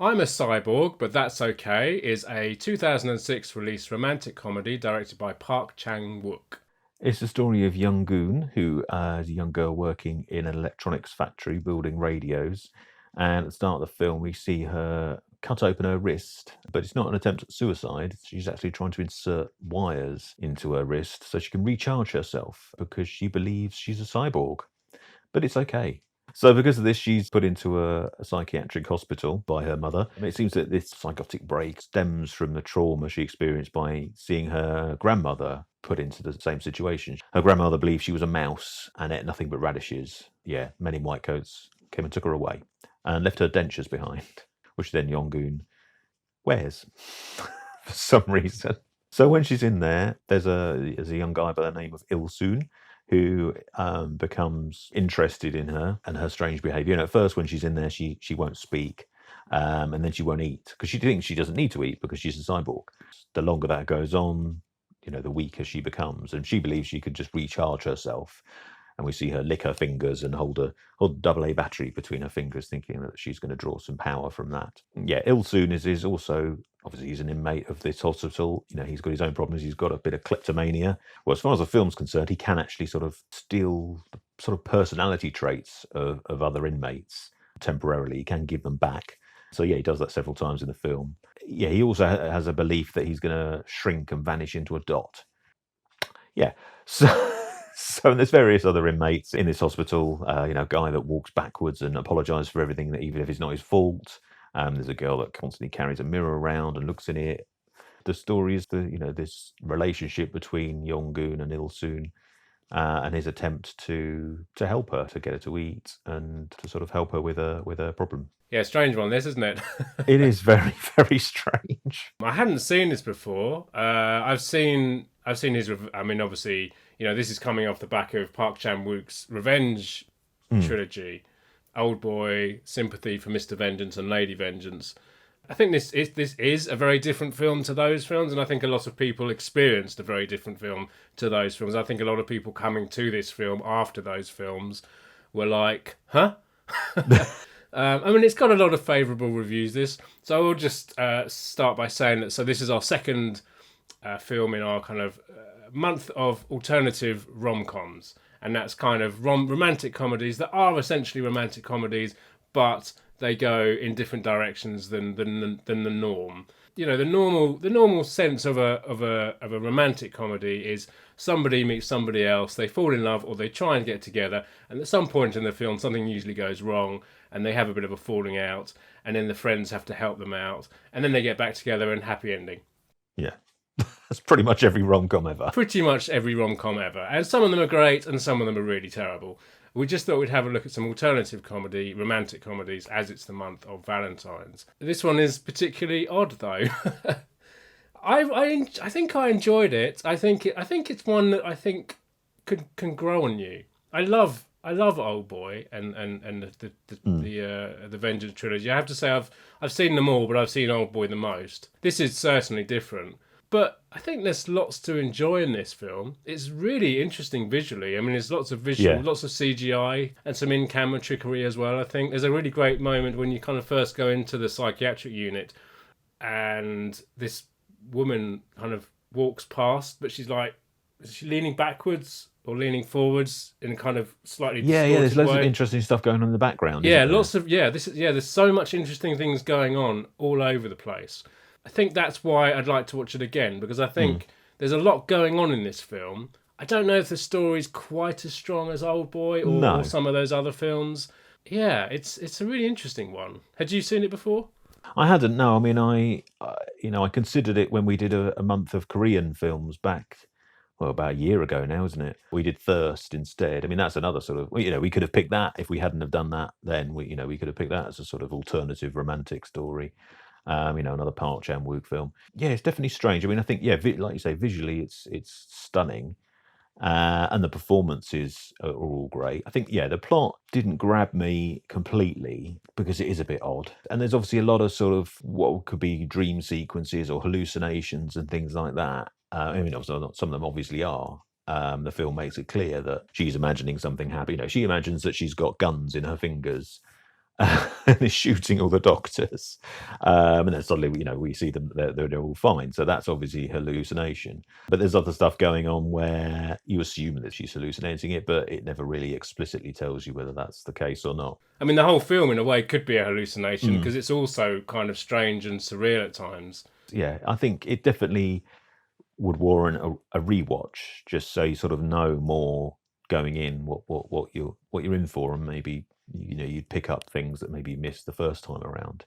I'm a Cyborg, but That's Okay is a 2006 release romantic comedy directed by Park Chan-wook. It's the story of Young-goon, who is a young girl working in an electronics factory building radios. And at the start of the film, we see her cut open her wrist, but it's not an attempt at suicide. She's actually trying to insert wires into her wrist so she can recharge herself because she believes she's a cyborg. But it's okay. So because of this, she's put into a psychiatric hospital by her mother. It seems that this psychotic break stems from the trauma she experienced by seeing her grandmother put into the same situation. Her grandmother believed she was a mouse and ate nothing but radishes. Yeah, men in white coats came and took her away and left her dentures behind, which then Yong-goon wears for some reason. So when she's in there, there's a young guy by the name of Il-soon who becomes interested in her and her strange behaviour. And at first, when she's in there, she won't speak, and then she won't eat because she thinks she doesn't need to eat because she's a cyborg. The longer that goes on, the weaker she becomes, and she believes she could just recharge herself. And we see her lick her fingers and hold a AA battery between her fingers, thinking that she's going to draw some power from that. Yeah, Il-soon is also, obviously, he's an inmate of this hospital. He's got his own problems. He's got a bit of kleptomania. Well, as far as the film's concerned, he can actually sort of steal the sort of personality traits of other inmates temporarily. He can give them back. So yeah, he does that several times in the film. Yeah, he also has a belief that he's going to shrink and vanish into a dot. Yeah, so... So there's various other inmates in this hospital, a guy that walks backwards and apologises for everything, that even if it's not his fault. There's a girl that constantly carries a mirror around and looks in it. The story is this relationship between Yong-goon and Il-soon, and his attempt to help her, to get her to eat and to sort of help her with her problem. Yeah, strange one, this, isn't it? It is very, very strange. I hadn't seen this before. I've seen his. I mean, obviously, this is coming off the back of Park Chan-wook's Revenge Trilogy, Old Boy, Sympathy for Mr. Vengeance, and Lady Vengeance. I think this is a very different film to those films, and I think a lot of people experienced a very different film to those films. I think a lot of people coming to this film after those films were like, huh? I mean, it's got a lot of favourable reviews, this. So I will just start by saying that, so this is our second film in our kind of month of alternative rom-coms. And that's kind of romantic comedies that are essentially romantic comedies, but they go in different directions than the norm. The normal sense of a romantic comedy is somebody meets somebody else, they fall in love, or they try and get together, and at some point in the film something usually goes wrong and they have a bit of a falling out, and then the friends have to help them out, and then they get back together and happy ending. Yeah. That's pretty much every rom-com ever. Pretty much every rom-com ever. And some of them are great and some of them are really terrible. We just thought we'd have a look at some alternative comedy, romantic comedies, as it's the month of Valentine's. This one is particularly odd, though. I think I enjoyed it. I think it's one that I think can grow on you. I love Old Boy and the Vengeance Trilogy. I have to say I've seen them all, but I've seen Old Boy the most. This is certainly different. But I think there's lots to enjoy in this film. It's really interesting visually. I mean, there's lots of lots of CGI and some in-camera trickery as well, I think. There's a really great moment when you kind of first go into the psychiatric unit and this woman kind of walks past, but she's like, is she leaning backwards or leaning forwards in a kind of slightly distorted there's loads way? of interesting stuff going on in the background. There's so much interesting things going on all over the place. I think that's why I'd like to watch it again, because I think there's a lot going on in this film. I don't know if the story's quite as strong as Old Boy or some of those other films. Yeah, it's a really interesting one. Had you seen it before? I hadn't. No, I mean, I considered it when we did a month of Korean films back, well, about a year ago now, isn't it? We did Thirst instead. I mean, that's another sort of, we could have picked that if we hadn't have done that. Then we could have picked that as a sort of alternative romantic story. Another Park Chan-wook film. Yeah, it's definitely strange. I mean, I think, like you say, visually it's stunning. And the performances are all great. I think, the plot didn't grab me completely because it is a bit odd. And there's obviously a lot of sort of what could be dream sequences or hallucinations and things like that. I mean, some of them obviously are. The film makes it clear that she's imagining something happy. She imagines that she's got guns in her fingers. and is shooting all the doctors. And then suddenly, we see them, they're all fine. So that's obviously hallucination. But there's other stuff going on where you assume that she's hallucinating it, but it never really explicitly tells you whether that's the case or not. I mean, the whole film, in a way, could be a hallucination because it's also kind of strange and surreal at times. Yeah, I think it definitely would warrant a rewatch, just so you sort of know more going in what you're in for, and maybe you'd pick up things that maybe you missed the first time around.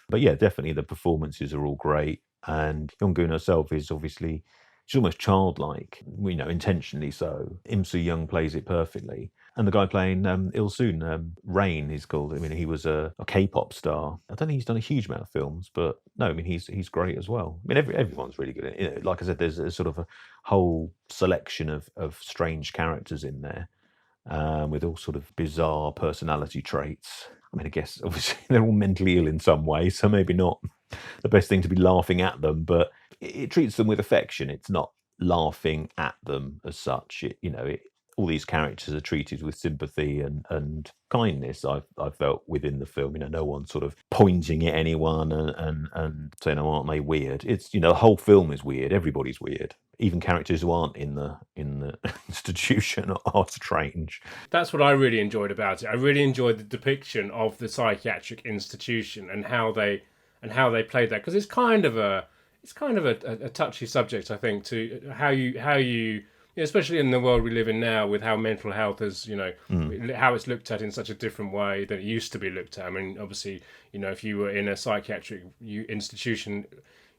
But yeah, definitely the performances are all great, and Young-goon herself is obviously, she's almost childlike, intentionally so. Im Soo-young plays it perfectly. And the guy playing Il-soon, Rain, he's called. I mean, he was a K-pop star. I don't think he's done a huge amount of films, but no, I mean, he's great as well. I mean, everyone's really good. Like I said, there's a sort of a whole selection of strange characters in there, with all sort of bizarre personality traits. I mean, I guess obviously they're all mentally ill in some way, so maybe not the best thing to be laughing at them, but it treats them with affection. It's not laughing at them as such. All these characters are treated with sympathy and kindness. I felt within the film, no one sort of pointing at anyone and saying, "Oh, aren't they weird?" It's the whole film is weird. Everybody's weird. Even characters who aren't in the institution are strange. That's what I really enjoyed about it. I really enjoyed the depiction of the psychiatric institution and how they played that, because it's kind of a touchy subject, I think, to how you especially in the world we live in now, with how mental health is, how it's looked at in such a different way than it used to be looked at. I mean, obviously, if you were in a psychiatric institution,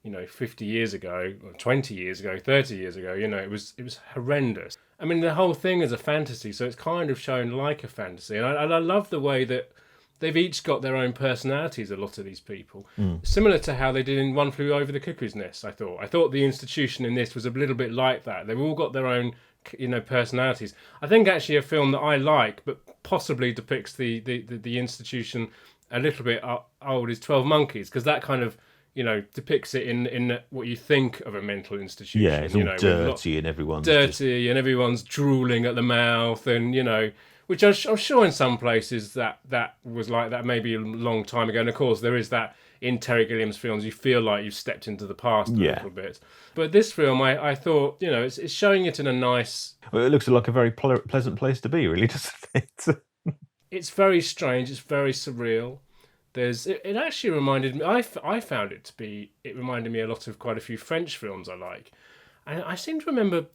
50 years ago, or 20 years ago, 30 years ago, it was horrendous. I mean, the whole thing is a fantasy, so it's kind of shown like a fantasy. And I love the way that they've each got their own personalities, a lot of these people. Similar to how they did in One Flew Over the Cuckoo's Nest, I thought the institution in this was a little bit like that. They've all got their own, personalities. I think actually a film that I like, but possibly depicts the institution a little bit old, is 12 Monkeys, because that kind of, depicts it in what you think of a mental institution. Yeah, it's all dirty and everyone's and everyone's drooling at the mouth, and which I'm sure in some places that was like that maybe a long time ago. And of course, there is that in Terry Gilliam's films, you feel like you've stepped into the past a little bit. But this film, I thought, it's showing it in a nice... Well, it looks like a very pleasant place to be, really, doesn't it? It's very strange. It's very surreal. It actually reminded me... I found it to be... It reminded me a lot of quite a few French films I like. And I seem to remember...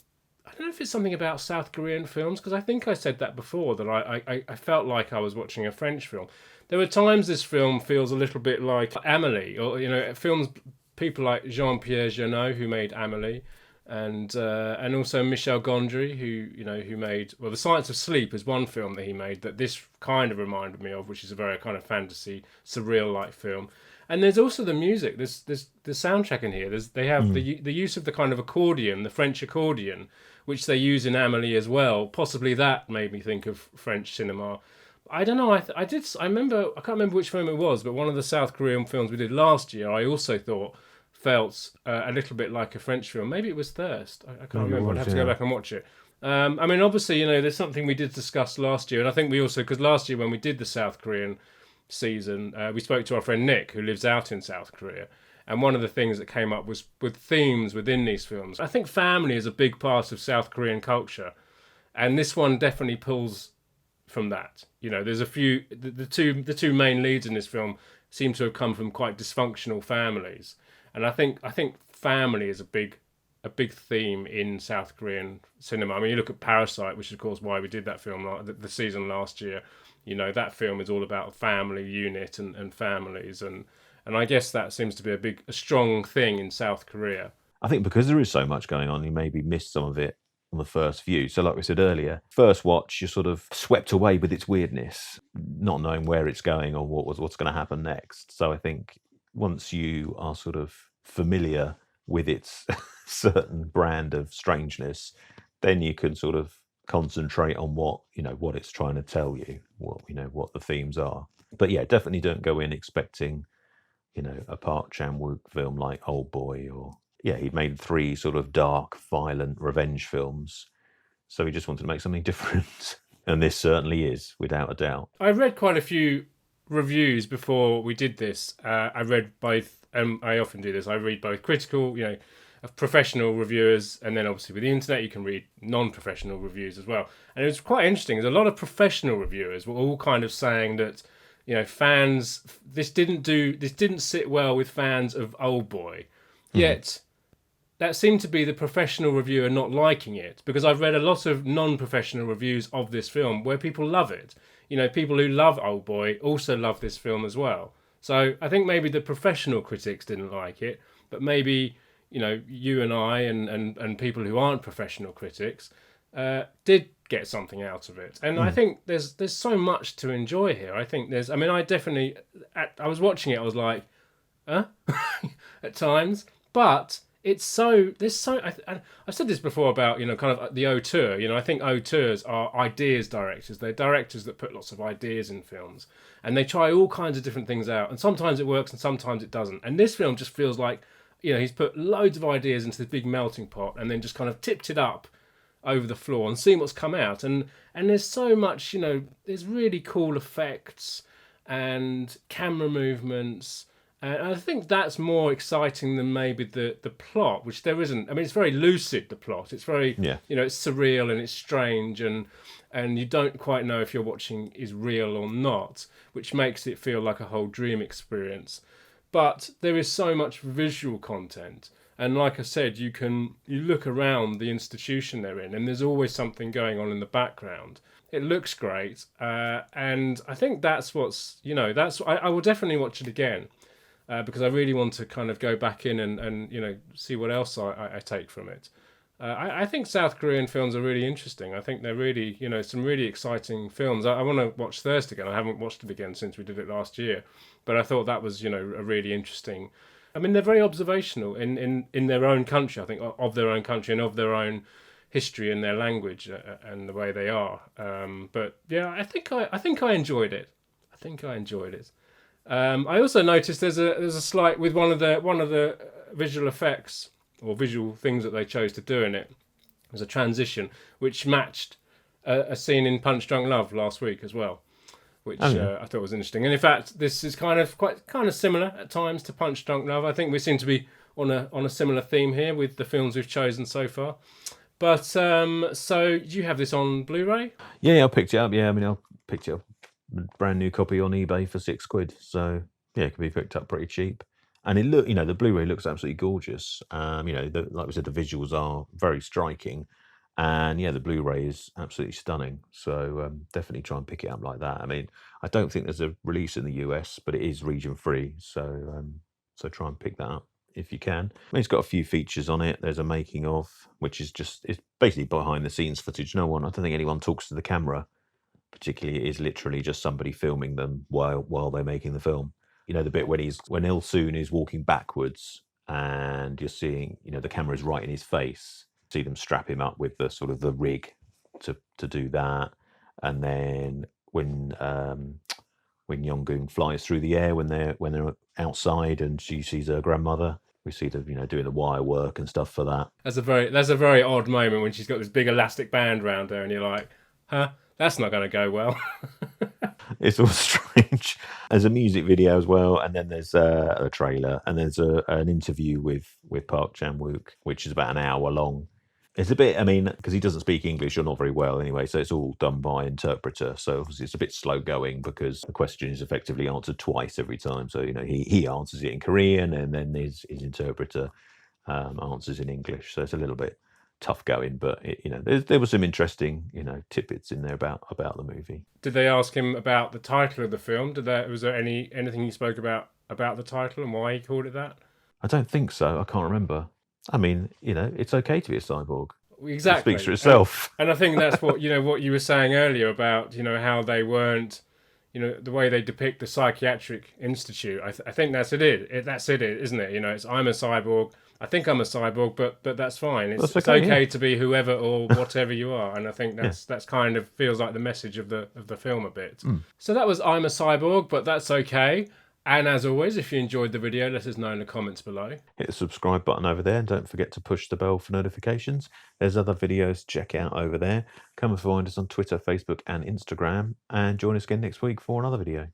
I don't know if it's something about South Korean films, because I think I said that before, that I felt like I was watching a French film. There were times this film feels a little bit like Amélie, or films, people like Jean-Pierre Jeunet, who made Amélie, and also Michel Gondry, who made The Science of Sleep is one film that he made that this kind of reminded me of, which is a very kind of fantasy, surreal-like film. And there's also the music. There's the soundtrack in here. They have the use of the kind of accordion, the French accordion, which they use in Amélie as well. Possibly that made me think of French cinema. I don't know. I remember. I can't remember which film it was, but one of the South Korean films we did last year, I also thought felt a little bit like a French film. Maybe it was Thirst. I can't remember. I'd have to go back and watch it. I mean, obviously, there's something we did discuss last year, and I think we also, because last year when we did the South Korean season, we spoke to our friend Nick, who lives out in South Korea, and one of the things that came up was with themes within these films. I think family is a big part of South Korean culture, and this one definitely pulls from that. There's a few, the two main leads in this film seem to have come from quite dysfunctional families, and I think family is a big theme in South Korean cinema. I mean, you look at Parasite, which is of course why we did that film the season last year. That film is all about family unit and families, and I guess that seems to be a strong thing in South Korea. I think because there is so much going on, you maybe missed some of it on the first view. So like we said earlier, first watch, you're sort of swept away with its weirdness, not knowing where it's going or what's going to happen next. So I think once you are sort of familiar with its certain brand of strangeness, then you can sort of concentrate on what it's trying to tell you, what the themes are. But yeah, definitely don't go in expecting a Park Chan-wook film like Old Boy, or he'd made 3 sort of dark, violent revenge films, so he just wanted to make something different, and this certainly is, without a doubt. I've read quite a few reviews before we did this. I read both, and I often do this. I read both critical, of professional reviewers, and then obviously with the internet you can read non-professional reviews as well. And it was quite interesting. There's a lot of professional reviewers were all kind of saying that, fans, this didn't sit well with fans of Oldboy. Yet that seemed to be the professional reviewer not liking it, because I've read a lot of non-professional reviews of this film where people love it. People who love Oldboy also love this film as well. So I think maybe the professional critics didn't like it, but maybe you and I and people who aren't professional critics did get something out of it. And I think there's so much to enjoy here. I think I was watching it, I was like, huh? At times, but I've said this before about kind of the auteurs. I think auteurs are ideas directors. They're directors that put lots of ideas in films, and they try all kinds of different things out, and sometimes it works and sometimes it doesn't. And this film just feels like he's put loads of ideas into this big melting pot and then just kind of tipped it up over the floor and seen what's come out. And there's so much, there's really cool effects and camera movements. And I think that's more exciting than maybe the plot, which there isn't. I mean, it's very lucid, the plot. It's very, it's surreal and it's strange, and you don't quite know if you're watching is real or not, which makes it feel like a whole dream experience. But there is so much visual content. And like I said, you look around the institution they're in, and there's always something going on in the background. It looks great. And I think that's what's, I will definitely watch it again. Because I really want to kind of go back in and see what else I take from it. I think South Korean films are really interesting. I think they're really, some really exciting films. I want to watch Thirst again. I haven't watched it again since we did it last year. But I thought that was, a really interesting... I mean, they're very observational in their own country, I think, of their own country and of their own history and their language and the way they are. But yeah, I think I enjoyed it. I also noticed there's a slight with one of the visual effects or visual things that they chose to do in it. There's a transition which matched a scene in Punch Drunk Love last week as well, which I thought was interesting. And in fact, this is kind of similar at times to Punch Drunk Love. I think we seem to be on a similar theme here with the films we've chosen so far. But so do you have this on Blu-ray? Yeah, I picked it up. Yeah, I picked it up. Brand new copy on eBay for £6. So yeah, it can be picked up pretty cheap. And it the Blu-ray looks absolutely gorgeous. Like we said, the visuals are very striking, and yeah, the Blu-ray is absolutely stunning. So definitely try and pick it up like that. I mean, I don't think there's a release in the US, but it is region free. So so try and pick that up if you can. I mean, it's got a few features on it. There's a making of, which is it's basically behind the scenes footage. I don't think anyone talks to the camera. Particularly, it is literally just somebody filming them while they're making the film. The bit when Il-soon is walking backwards and you're seeing, the camera's right in his face. See them strap him up with the sort of the rig to do that. And then when Young-goon flies through the air when they're outside and she sees her grandmother, we see them, doing the wire work and stuff for that. That's a very odd moment when she's got this big elastic band around her and you're like, huh? That's not going to go well. It's all strange. There's a music video as well, and then there's a trailer, and there's an interview with Park Chan-wook, which is about an hour long. It's a bit, because he doesn't speak English or not very well anyway, so it's all done by interpreter. So obviously it's a bit slow going because the question is effectively answered twice every time. So he answers it in Korean, and then his interpreter answers in English. So it's a little bit tough going, but there was some interesting tidbits in there about the movie. Did they ask him about the title of the film? Was there anything he spoke about the title and why he called it that? I don't think so. I can't remember. I mean, it's okay to be a cyborg. Exactly. It speaks for itself. And I think that's what what you were saying earlier about how they weren't the way they depict the psychiatric institute. I think that's it. That's it, isn't it? It's I'm a cyborg. I think I'm a cyborg, but that's fine. It's okay to be whoever or whatever you are, and I think that's kind of feels like the message of the film a bit. So that was I'm a Cyborg, but that's okay. And as always, if you enjoyed the video, let us know in the comments below. Hit the subscribe button over there, and don't forget to push the bell for notifications. There's other videos to check out over there. Come and find us on Twitter, Facebook, and Instagram, and join us again next week for another video.